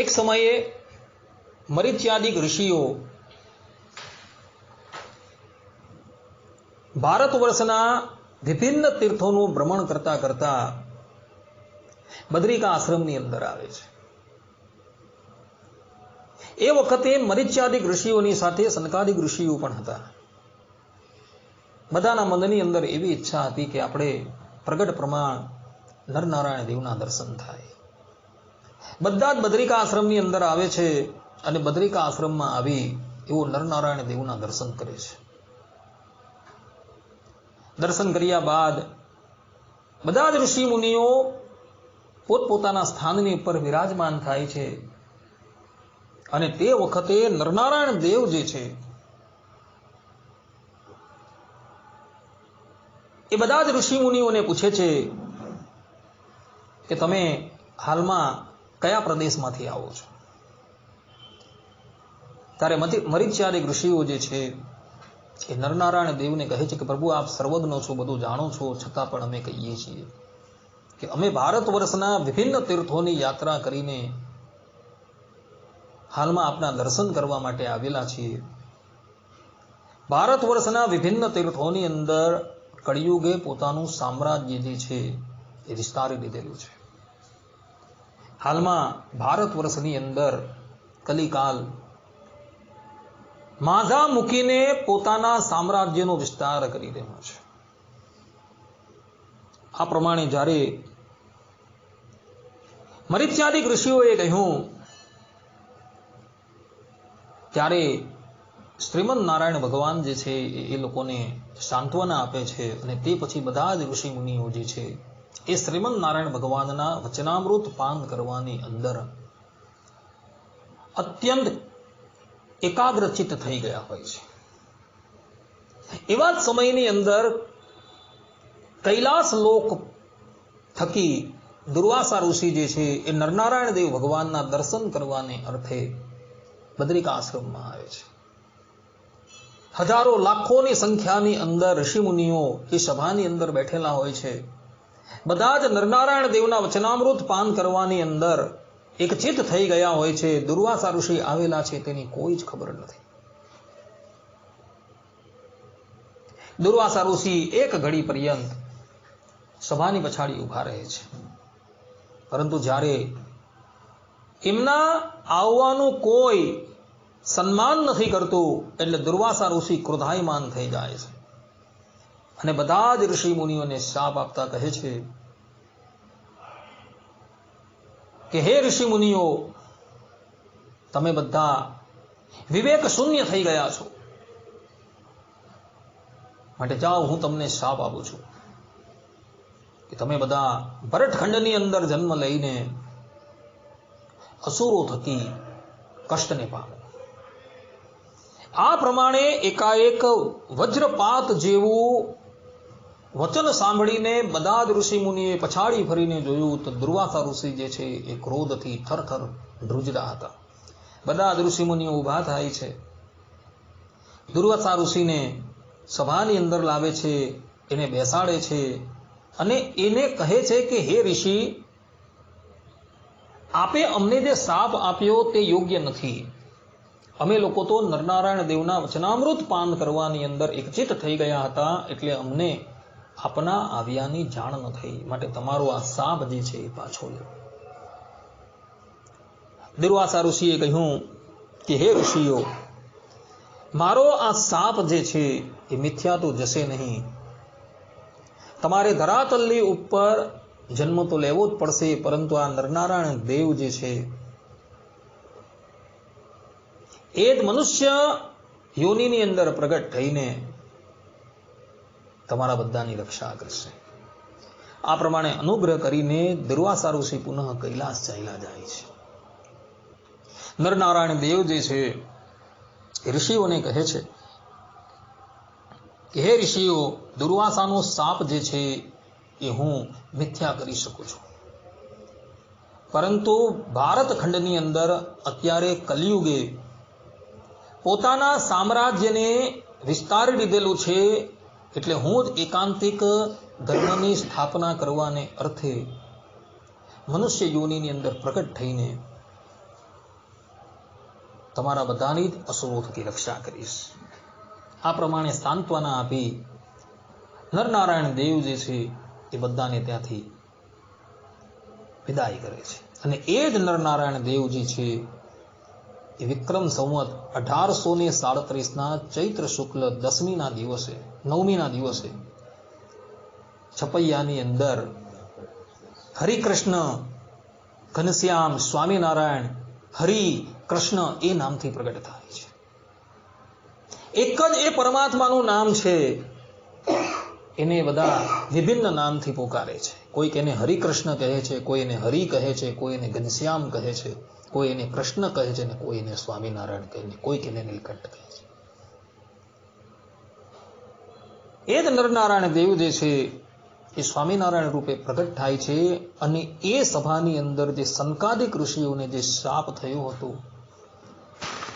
[SPEAKER 1] એક સમયે મરીચ્યાદિક ઋષિઓ ભારત વર્ષના વિભિન્ન તીર્થોનું ભ્રમણ કરતા કરતા બદ્રિકા આશ્રમની અંદર આવે છે. એ વખતે મરીચ્યાદિક ઋષિઓની સાથે સંકાદિક ઋષિઓ પણ હતા. બધાના મનની અંદર એવી ઈચ્છા હતી કે આપણે પ્રગટ પ્રમાણ નરનારાયણ દેવના દર્શન થાય. બધા જ બદ્રિકા આશ્રમની અંદર આવે છે અને બદ્રિકા આશ્રમમાં આવી એવો નરનારાયણ દેવના દર્શન કરે છે. દર્શન કર્યા બાદ બધા જ ઋષિ મુનિઓ પોતપોતાના સ્થાનની ઉપર વિરાજમાન થાય છે. અને તે વખતે નરનારાયણ દેવ જે છે એ બધા જ ઋષિ મુનિઓને પૂછે છે કે તમે હાલમાં કયા પ્રદેશમાંથી આવો છો? ત્યારે મરીચ્યાદિક ઋષિઓ જે છે એ નરનારાયણ દેવને કહે છે કે પ્રભુ, આપ સર્વજ્ઞ છો, બધું જાણો છો, છતાં પણ અમે કહીએ છીએ કે અમે ભારત વર્ષના વિભિન્ન તીર્થોની યાત્રા કરીને હાલમાં આપના દર્શન કરવા માટે આવેલા છીએ. ભારત વર્ષના વિભિન્ન તીર્થોની અંદર કળિયુગે પોતાનું સામ્રાજ્ય જે છે એ વિસ્તારી લીધેલું છે. હાલમાં ભારત વર્ષની અંદર કલિકાલ માઝા મૂકીને પોતાના સામ્રાજ્યનો વિસ્તાર કરી રહ્યો છે. આ પ્રમાણે જ્યારે મરીચ્યાદિક ઋષિઓએ કહ્યું ત્યારે શ્રીમદ નારાયણ ભગવાન જે છે એ લોકોને સાંત્વના આપે છે અને તે પછી બધા જ ઋષિ મુનિઓ જે છે એ શ્રીમદ નારાયણ ભગવાનના વચનામૃત પાન કરવાની અંદર અત્યંત એકાગ્રચિત્ત થઈ ગયા હોય છે. એવા જ સમયની અંદર કૈલાસ લોક થકી દુર્વાસા ઋષિ જે છે એ નરનારાયણ દેવ ભગવાનના દર્શન કરવાને અર્થે બદ્રિકાશ્રમમાં આવે છે. હજારો લાખોની સંખ્યાની અંદર ઋષિમુનિઓ એ સભાની અંદર બેઠેલા હોય છે. બધા જ નરનારાયણ દેવના વચનામૃત પાન કરવાની અંદર એક ચિત્ત થઈ ગયા હોય છે. દુર્વાસા ઋષિ આવેલા છે તેની કોઈ જ ખબર નથી. દુર્વાસા ઋષિ એક ઘડી પર્યંત સભાની પછાડી ઉભા રહે છે. પરંતુ જ્યારે એમના આવવાનું કોઈ સન્માન નથી કરતું એટલે દુર્વાસા ઋષિ ક્રોધાયમાન થઈ જાય છે અને બધા જ ઋષિ મુનિઓને શાપ આપતા કહે છે કે હે ઋષિ મુનિઓ, તમે બધા વિવેક શૂન્ય થઈ ગયા છો, માટે જાઓ હું તમને શાપ આપું છું કે તમે બધા ભરતખંડની અંદર જન્મ લઈને અસુરો થકી કષ્ટને પામો. આ પ્રમાણે એકાએક વજ્રપાત જેવું વચન સાંભળીને બધા જ ઋષિ મુનિએ પછાડી ફરીને જોયું તો દુર્વાસા ઋષિ જે છે એ ક્રોધથી થરથર ધ્રુજતા હતા. બધા જ ઋષિ મુનિઓ ઊભા થાય છે. દુર્વાસા ઋષિને સભાની અંદર લાવે છે, એને બેસાડે છે અને એને કહે છે કે હે ઋષિ, આપે અમને જે શાપ આપ્યો તે યોગ્ય નથી. અમે લોકો તો નરનારાયણ દેવના વચનામૃત પાન કરવાની અંદર એકચિત થઈ ગયા હતા એટલે અમને આપના આવ્યાની જાણ ન થઈ, માટે તમારો આ શાપ જે છે એ પાછો લો. દુર્વાસા ઋષિએ કહ્યું કે હે ઋષિઓ, મારો આ શાપ જે છે એ મિથ્યા તો જશે નહીં. તમારે ધરાતલની ઉપર જન્મ તો લેવો જ પડશે, પરંતુ આ નરનારાયણ દેવ જે છે એ જ મનુષ્ય યોનિની અંદર પ્રગટ થઈને તમારા બધાની રક્ષા કરશે. આ પ્રમાણે અનુગ્રહ કરીને દુર્વાસા ઋષિ પુનઃ કૈલાસ ચાલ્યા જાય છે. નરનારાયણ દેવ જે છે એ ઋષિઓને કહે છે કે હે ઋષિઓ, દુર્વાસાનો શાપ જે છે એ હું મિથ્યા કરી શકું છું, પરંતુ ભારત ખંડની અંદર અત્યારે કલિયુગે પોતાના સામ્રાજ્યને વિસ્તારી લીધેલું છે એટલે હું જ એકાંતિક ધર્મની સ્થાપના કરવાને અર્થે મનુષ્ય યોનિની અંદર પ્રકટ થઈને તમારા બધાની જ અસુરો થકી રક્ષા કરીશ. આ પ્રમાણે સાંત્વના આપી નરનારાયણ દેવ જે છે એ બધાને ત્યાંથી વિદાય કરે છે. અને એ જ નરનારાયણ દેવજી છે એ વિક્રમ સંવત 1837 ચૈત્ર શુક્લ 10મીના દિવસે 9મીના દિવસે છપૈયાની અંદર હરિકૃષ્ણ ઘનશ્યામ સ્વામિનારાયણ હરિ કૃષ્ણ એ નામથી પ્રગટ થાય છે. એક જ એ પરમાત્માનું નામ છે, એને બધા વિભિન્ન નામથી પોકારે છે. કોઈક એને હરિકૃષ્ણ કહે છે, કોઈ એને હરિ કહે છે, કોઈ એને ઘનશ્યામ કહે છે, કોઈ એને કૃષ્ણ કહે છે ને કોઈ એને સ્વામિનારાયણ કહે છે, કોઈક એને નીલકંઠ કહે છે. એ જ નરનારાયણ દેવ જે છે એ સ્વામિનારાયણ રૂપે પ્રગટ થાય છે અને એ સભાની અંદર જે સનકાદિક ઋષિઓને જે શાપ થયો હતો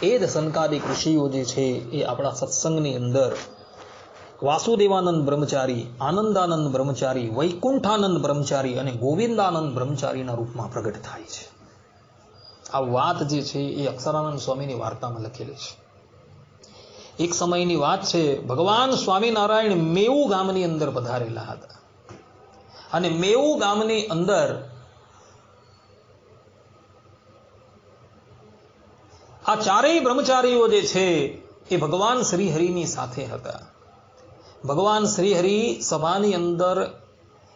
[SPEAKER 1] એ જ સનકાદિક ઋષિઓ જે છે એ આપણા સત્સંગની અંદર વાસુદેવાનંદ બ્રહ્મચારી, આનંદાનંદ બ્રહ્મચારી, વૈકુંઠાનંદ બ્રહ્મચારી અને ગોવિંદાનંદ બ્રહ્મચારીના રૂપમાં પ્રગટ થાય છે. આ વાત જે છે એ અક્ષરાનંદ સ્વામીની વાર્તામાં લખેલી છે. એક સમયની વાત છે, ભગવાન સ્વામિનારાયણ મેઉ ગામની અંદર પધારેલા હતા અને મેઉ ગામની અંદર આ ચારેય બ્રહ્મચારીઓ જે છે એ ભગવાન શ્રીહરિની સાથે હતા. ભગવાન શ્રીહરિ સભાની અંદર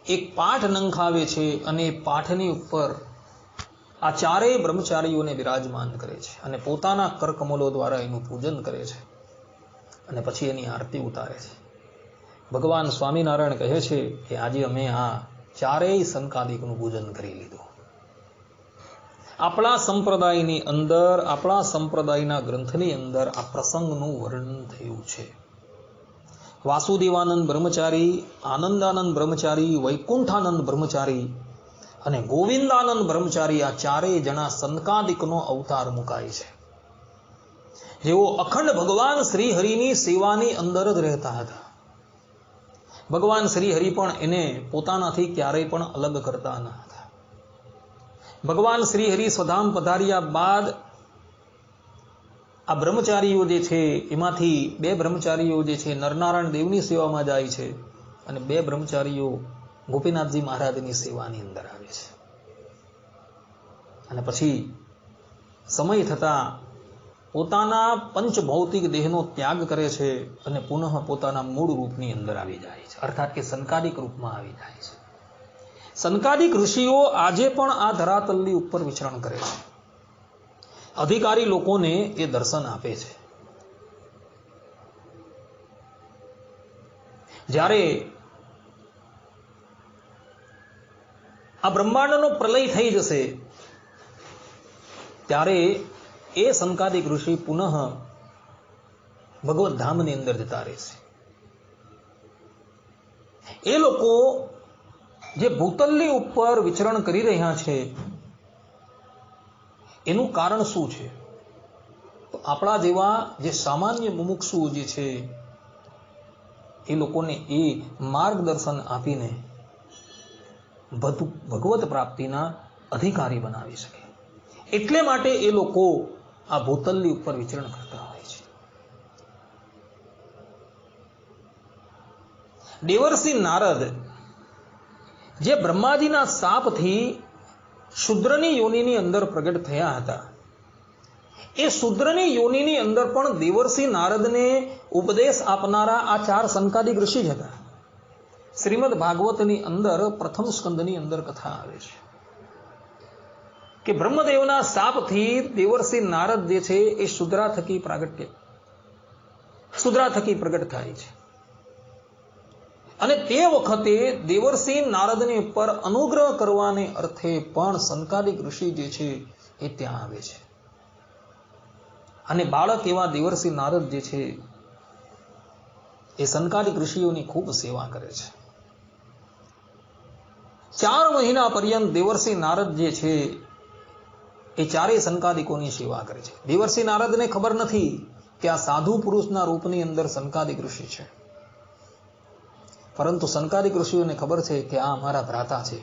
[SPEAKER 1] એક પાઠ નંખાવે છે અને એ પાઠની ઉપર આ ચારેય બ્રહ્મચારીઓને બિરાજમાન કરે છે અને પોતાના કરકમલો દ્વારા એનું પૂજન કરે છે અને પછી એની આરતી ઉતારે છે. ભગવાન સ્વામિનારાયણ કહે છે કે આજે અમે આ ચારેય સંકાદિકનું પૂજન કરી લીધું. આપણા સંપ્રદાયની અંદર, આપણા સંપ્રદાયના ગ્રંથની અંદર આ પ્રસંગનું વર્ણન થયું છે. વાસુદેવાનંદ બ્રહ્મચારી, આનંદાનંદ બ્રહ્મચારી, વૈકુંઠાનંદ બ્રહ્મચારી અને ગોવિંદાનંદ બ્રહ્મચારી, આ ચારેય જણા સંકાદિકનો અવતાર મુકાય છે, જેઓ અખંડ ભગવાન શ્રીહરિની સેવાની અંદર જ રહેતા હતા. ભગવાન શ્રીહરિ પણ એને પોતાનાથી ક્યારેય પણ અલગ કરતા ન હતા. ભગવાન શ્રીહરિ સ્વધામ પધાર્યા બાદ આ બ્રહ્મચારીઓ જે છે એમાંથી 2 બ્રહ્મચારીઓ જે છે નરનારાયણ દેવની સેવામાં જાય છે અને 2 બ્રહ્મચારીઓ ગોપીનાથજી મહારાજની સેવાની અંદર આવે છે. અને પછી સમય થતા પોતાના પંચભૌતિક દેહનો ત્યાગ કરે છે અને પુનઃ પોતાના મૂળ રૂપની અંદર આવી જાય છે, અર્થાત કે સંકાદિક રૂપમાં આવી જાય છે. સંકાદિક ઋષિઓ આજે પણ આ ધરાતલની ઉપર વિચરણ કરે છે. અધિકારી લોકોને એ દર્શન આપે છે. જ્યારે આ બ્રહ્માંડનો પ્રલય થઈ જશે ત્યારે એ સંકાદિક ઋષિ પુનઃ ભગવત ધામની અંદર જતા રહેશે. એ લોકો જે ભૂતલની ઉપર વિચરણ કરી રહ્યા છે એનું કારણ શું છે? તો આપણા જેવા જે સામાન્ય મુમુક્ષુ જે છે એ લોકોને એ માર્ગદર્શન આપીને ભગવત પ્રાપ્તિના અધિકારી બનાવી શકે, એટલે માટે એ લોકો આ ભૂતલની ઉપર વિચરણ કરતા હોય છે. દેવર્ષિ નારદ જે બ્રહ્માજીના શાપથી શુદ્રની યોનિની અંદર પ્રગટ થયા હતા, એ શુદ્રની યોનિની અંદર પણ દેવર્ષિ નારદને ઉપદેશ આપનારા આ 4 સંકાદિક ઋષિ જ હતા. શ્રીમદ ભાગવતની અંદર પ્રથમ સ્કંદની અંદર કથા આવે છે કે બ્રહ્મદેવના શાપથી દેવર્ષિ નારદ જે છે એ શુદ્રા થકી પ્રગટ થાય છે. અને તે વખતે દેવર્ષિ નારદની ઉપર અનુગ્રહ કરવાને અર્થે પણ સંકાદિક ઋષિ જે છે એ ત્યાં આવે છે. અને બાળક એવા દેવર્ષિ નારદ જે છે એ સંકાદિક ઋષિઓની ખૂબ સેવા કરે છે. 4 મહિના પર્યંત દેવર્ષિ નારદ જે છે એ 4 સંકાદિકોની સેવા કરે છે. દેવર્ષિ નારદને ખબર નથી કે આ સાધુ પુરુષના રૂપની અંદર સંકાદિક ઋષિ છે, પરંતુ સંકાદિક ઋષિઓને ખબર છે કે આ અમારા ભ્રાતા છે.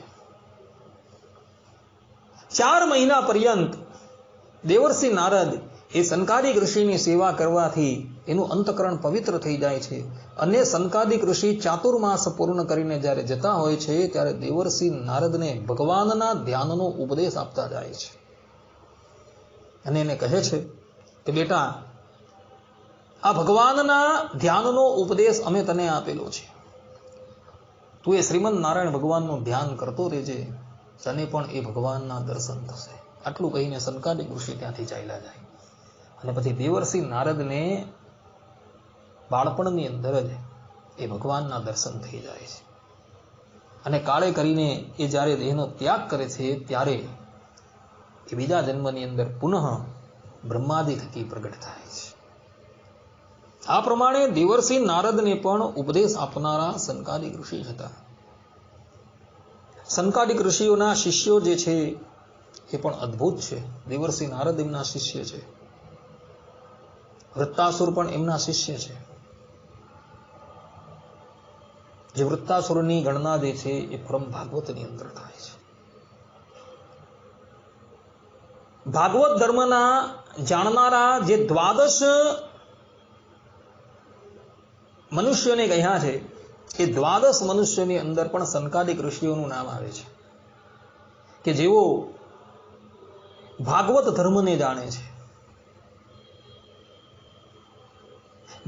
[SPEAKER 1] 4 મહિના પર્યંત દેવર્ષિ નારદ એ સંકાદિક ઋષિની સેવા કરવાથી એનું અંતકરણ પવિત્ર થઈ જાય છે. અને સંકાદિક ઋષિ ચાતુર્માસ પૂર્ણ કરીને જ્યારે જતા હોય છે ત્યારે દેવર્ષિ નારદને ભગવાનના ધ્યાનનો ઉપદેશ આપતા જાય છે અને એને કહે છે કે બેટા, આ ભગવાનના ધ્યાનનો ઉપદેશ અમે તને આપેલો છે, તું એ શ્રીમદ નારાયણ ભગવાનનું ધ્યાન કરતો રહેજે, તને પણ એ ભગવાનના દર્શન થશે. આટલું કહીને સંકાદિક ઋષિ ત્યાંથી ચાલ્યા જાય. અને પછી દેવર્ષિ નારદને બાળપણની અંદર જ એ ભગવાનના દર્શન થઈ જાય છે. અને કાળે કરીને એ જ્યારે દેહનો ત્યાગ કરે છે ત્યારે એ બીજા જન્મની અંદર પુનઃ બ્રહ્માદિ થકી પ્રગટ થાય છે. આ પ્રમાણે દેવર્ષિ નારદને પણ ઉપદેશ આપનારા સંકાદિક ઋષિ હતા. સંકાદિક ઋષિઓના શિષ્યો જે છે એ પણ અદ્ભુત છે. દેવર્ષિ નારદ એમના શિષ્ય છે, વૃત્તાસુર પણ એમના શિષ્ય છે. જે વૃત્તાસુરની ગણના જે છે એ પરમ ભાગવતની અંદર થાય છે. ભાગવત ધર્મના જાણનારા જે 12 મનુષ્યોને કહ્યા છે એ 12 મનુષ્યોની અંદર પણ સંકાદિક ઋષિઓનું નામ આવે છે કે જેઓ ભાગવત ધર્મને જાણે છે.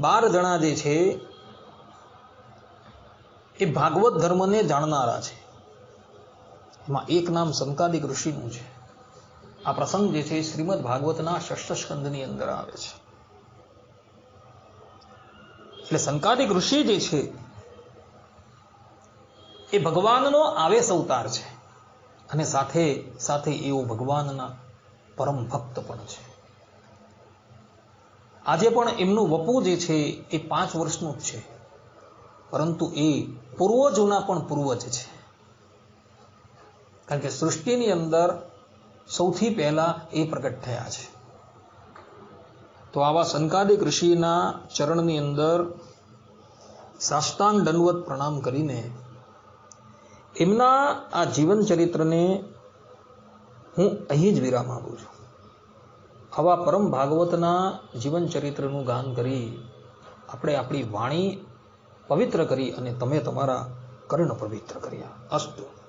[SPEAKER 1] 12 જણા જે છે એ ભાગવત ધર્મને જાણનારા છે. એમાં એક નામ સંકાદિક ઋષિનું છે. આ પ્રસંગ જે છે શ્રીમદ ભાગવતના 6ઠ સ્કંદની અંદર આવે છે. એટલે સંકાદિક ઋષિ જે છે એ ભગવાનનો આવેશ અવતાર છે અને સાથે સાથે એવો ભગવાનના પરમ ભક્ત પણ છે. આજે પણ એમનું વપુ જે છે એ 5 વર્ષનું જ છે, પરંતુ એ પૂર્વજોના પણ પૂર્વજ છે. કારણ કે સૃષ્ટિની અંદર સૌથી પહેલા એ પ્રગટ થયા છે. તો આવા સંકાદિક ઋષિના ચરણની અંદર સાષ્ટાંગ દંડવત પ્રણામ કરીને એમના આ જીવન ચરિત્રને હું અહીં જ વિરામ આપું છું. આવા પરમ ભાગવતના જીવન ચરિત્રનું ગાન કરી આપણે આપણી વાણી પવિત્ર કરી અને તમે તમારા કર્ણ પવિત્ર કર્યા. અસ્તુ.